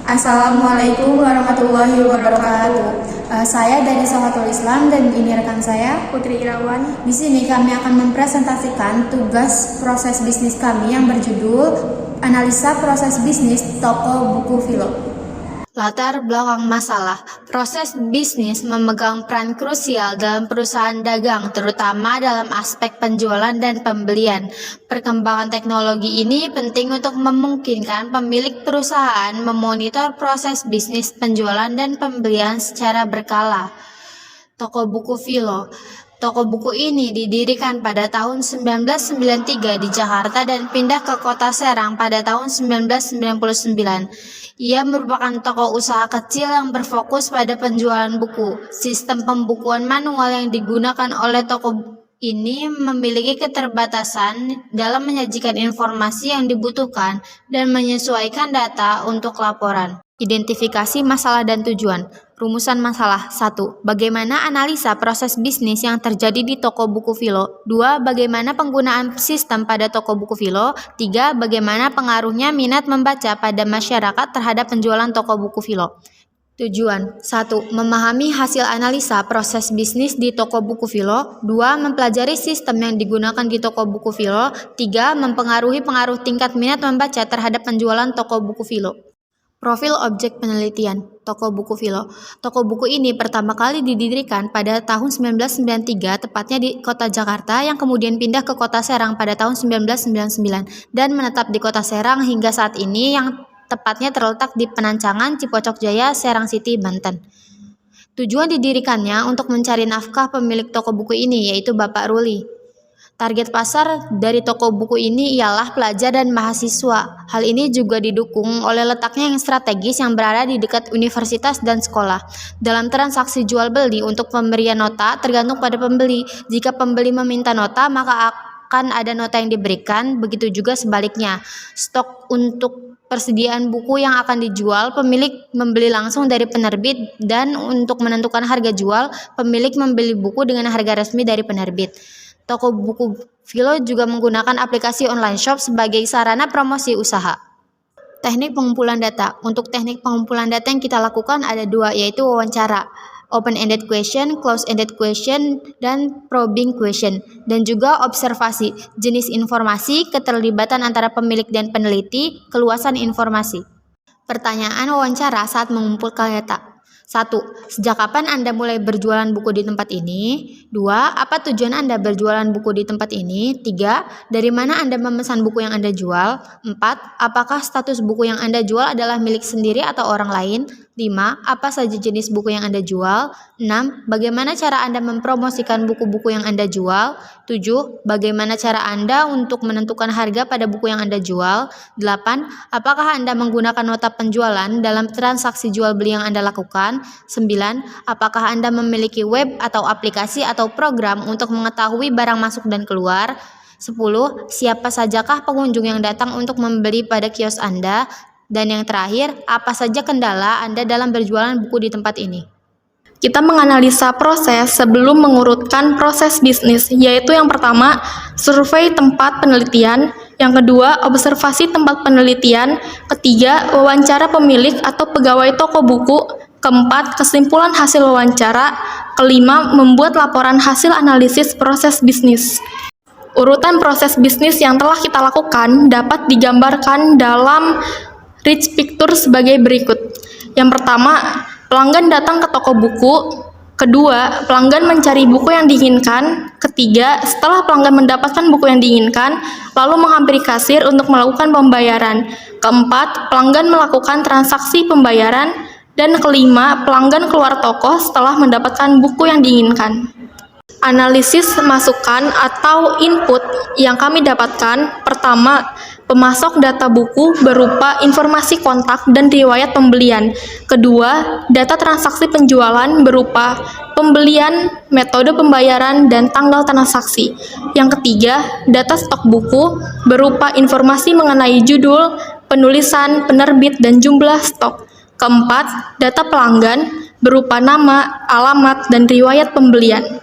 Assalamualaikum warahmatullahi wabarakatuh. Saya dari Sahabatul Islam dan ini rekan saya Putri Irawan. Di sini kami akan mempresentasikan tugas proses bisnis kami yang berjudul Analisa Proses Bisnis Toko Buku Philo. Latar belakang masalah. Proses bisnis memegang peran krusial dalam perusahaan dagang, terutama dalam aspek penjualan dan pembelian. Perkembangan teknologi ini penting untuk memungkinkan pemilik perusahaan memonitor proses bisnis penjualan dan pembelian secara berkala. Toko Buku Philo. Toko buku ini didirikan pada tahun 1993 di Jakarta dan pindah ke Kota Serang pada tahun 1999. Ia merupakan toko usaha kecil yang berfokus pada penjualan buku. Sistem pembukuan manual yang digunakan oleh toko ini memiliki keterbatasan dalam menyajikan informasi yang dibutuhkan dan menyesuaikan data untuk laporan. Identifikasi masalah dan tujuan. Rumusan masalah. 1. Bagaimana analisa proses bisnis yang terjadi di toko buku Philo. 2. Bagaimana penggunaan sistem pada toko buku Philo. 3. Bagaimana pengaruhnya minat membaca pada masyarakat terhadap penjualan toko buku Philo. Tujuan. 1. Memahami hasil analisa proses bisnis di toko buku Philo. 2. Mempelajari sistem yang digunakan di toko buku Philo. 3. Mempengaruhi pengaruh tingkat minat membaca terhadap penjualan toko buku Philo. Profil objek penelitian. Toko buku Philo. Toko buku ini pertama kali didirikan pada tahun 1993, tepatnya di Kota Jakarta, yang kemudian pindah ke Kota Serang pada tahun 1999 dan menetap di Kota Serang hingga saat ini, yang tepatnya terletak di Penancangan, Cipocok Jaya, Serang City, Banten. Tujuan didirikannya untuk mencari nafkah pemilik toko buku ini, yaitu Bapak Ruli. Target pasar dari toko buku ini ialah pelajar dan mahasiswa. Hal ini juga didukung oleh letaknya yang strategis yang berada di dekat universitas dan sekolah. Dalam transaksi jual beli untuk pemberian nota tergantung pada pembeli. Jika pembeli meminta nota, maka akan ada nota yang diberikan. Begitu juga sebaliknya. Stok untuk persediaan buku yang akan dijual, pemilik membeli langsung dari penerbit, dan untuk menentukan harga jual, pemilik membeli buku dengan harga resmi dari penerbit. Toko buku Philo juga menggunakan aplikasi online shop sebagai sarana promosi usaha. Teknik pengumpulan data. Untuk teknik pengumpulan data yang kita lakukan ada dua, yaitu wawancara, open-ended question, close-ended question, dan probing question, dan juga observasi, jenis informasi, keterlibatan antara pemilik dan peneliti, keluasan informasi. Pertanyaan wawancara saat mengumpulkan data. 1. Sejak kapan Anda mulai berjualan buku di tempat ini? 2. Apa tujuan Anda berjualan buku di tempat ini? 3. Dari mana Anda memesan buku yang Anda jual? 4. Apakah status buku yang Anda jual adalah milik sendiri atau orang lain? 5. Apa saja jenis buku yang Anda jual? 6. Bagaimana cara Anda mempromosikan buku-buku yang Anda jual? 7. Bagaimana cara Anda untuk menentukan harga pada buku yang Anda jual? 8. Apakah Anda menggunakan nota penjualan dalam transaksi jual beli yang Anda lakukan? 9. Apakah Anda memiliki web atau aplikasi atau program untuk mengetahui barang masuk dan keluar? 10. Siapa sajakah pengunjung yang datang untuk membeli pada kios Anda? Dan yang terakhir, apa saja kendala Anda dalam berjualan buku di tempat ini? Kita menganalisa proses sebelum mengurutkan proses bisnis, yaitu yang pertama, survei tempat penelitian, yang kedua, observasi tempat penelitian, ketiga, wawancara pemilik atau pegawai toko buku, keempat, kesimpulan hasil wawancara, kelima, membuat laporan hasil analisis proses bisnis. Urutan proses bisnis yang telah kita lakukan dapat digambarkan dalam rich picture sebagai berikut. Yang pertama, pelanggan datang ke toko buku. Kedua, pelanggan mencari buku yang diinginkan. Ketiga, setelah pelanggan mendapatkan buku yang diinginkan, lalu menghampiri kasir untuk melakukan pembayaran. Keempat, pelanggan melakukan transaksi pembayaran. Dan kelima, pelanggan keluar toko setelah mendapatkan buku yang diinginkan. Analisis masukan atau input yang kami dapatkan. Pertama, pemasok data buku berupa informasi kontak dan riwayat pembelian. Kedua, data transaksi penjualan berupa pembelian, metode pembayaran, dan tanggal transaksi. Yang ketiga, data stok buku berupa informasi mengenai judul, penulisan, penerbit, dan jumlah stok. Keempat, data pelanggan berupa nama, alamat, dan riwayat pembelian.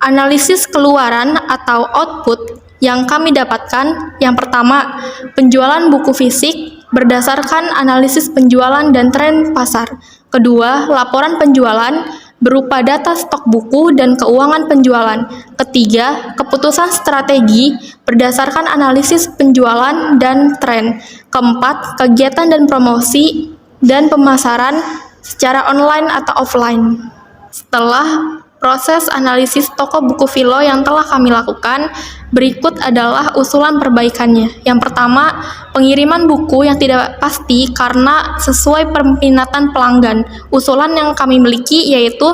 Analisis keluaran atau output yang kami dapatkan, yang pertama, penjualan buku fisik berdasarkan analisis penjualan dan tren pasar. Kedua, laporan penjualan berupa data stok buku dan keuangan penjualan. Ketiga, keputusan strategi berdasarkan analisis penjualan dan tren. Keempat, kegiatan dan promosi dan pemasaran secara online atau offline. Setelah proses analisis toko buku Philo yang telah kami lakukan, berikut adalah usulan perbaikannya. Yang pertama, pengiriman buku yang tidak pasti karena sesuai peminatan pelanggan. Usulan yang kami miliki yaitu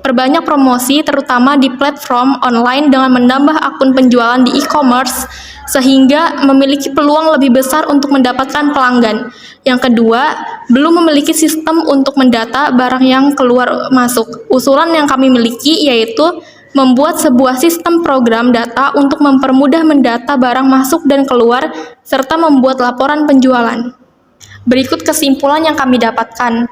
perbanyak promosi terutama di platform online dengan menambah akun penjualan di e-commerce sehingga memiliki peluang lebih besar untuk mendapatkan pelanggan. Yang kedua, belum memiliki sistem untuk mendata barang yang keluar masuk. Usulan yang kami miliki yaitu membuat sebuah sistem program data untuk mempermudah mendata barang masuk dan keluar serta membuat laporan penjualan. Berikut kesimpulan yang kami dapatkan.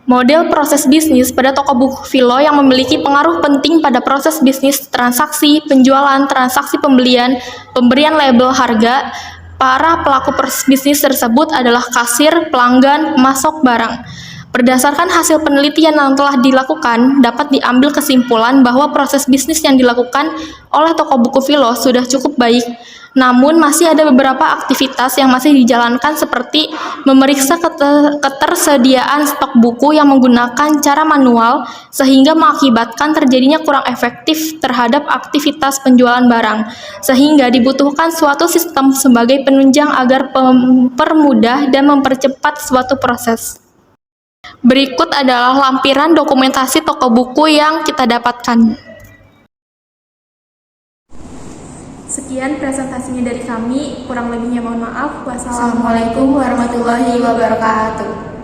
Model proses bisnis pada toko buku Philo yang memiliki pengaruh penting pada proses bisnis transaksi, penjualan, transaksi pembelian, pemberian label harga. Para pelaku bisnis tersebut adalah kasir, pelanggan, pemasok barang. Berdasarkan hasil penelitian yang telah dilakukan, dapat diambil kesimpulan bahwa proses bisnis yang dilakukan oleh toko buku Philo sudah cukup baik. Namun masih ada beberapa aktivitas yang masih dijalankan seperti memeriksa ketersediaan stok buku yang menggunakan cara manual sehingga mengakibatkan terjadinya kurang efektif terhadap aktivitas penjualan barang, sehingga dibutuhkan suatu sistem sebagai penunjang agar mempermudah dan mempercepat suatu proses. Berikut adalah lampiran dokumentasi toko buku yang kita dapatkan. Sekian presentasinya dari kami, kurang lebihnya mohon maaf. Assalamualaikum warahmatullahi wabarakatuh.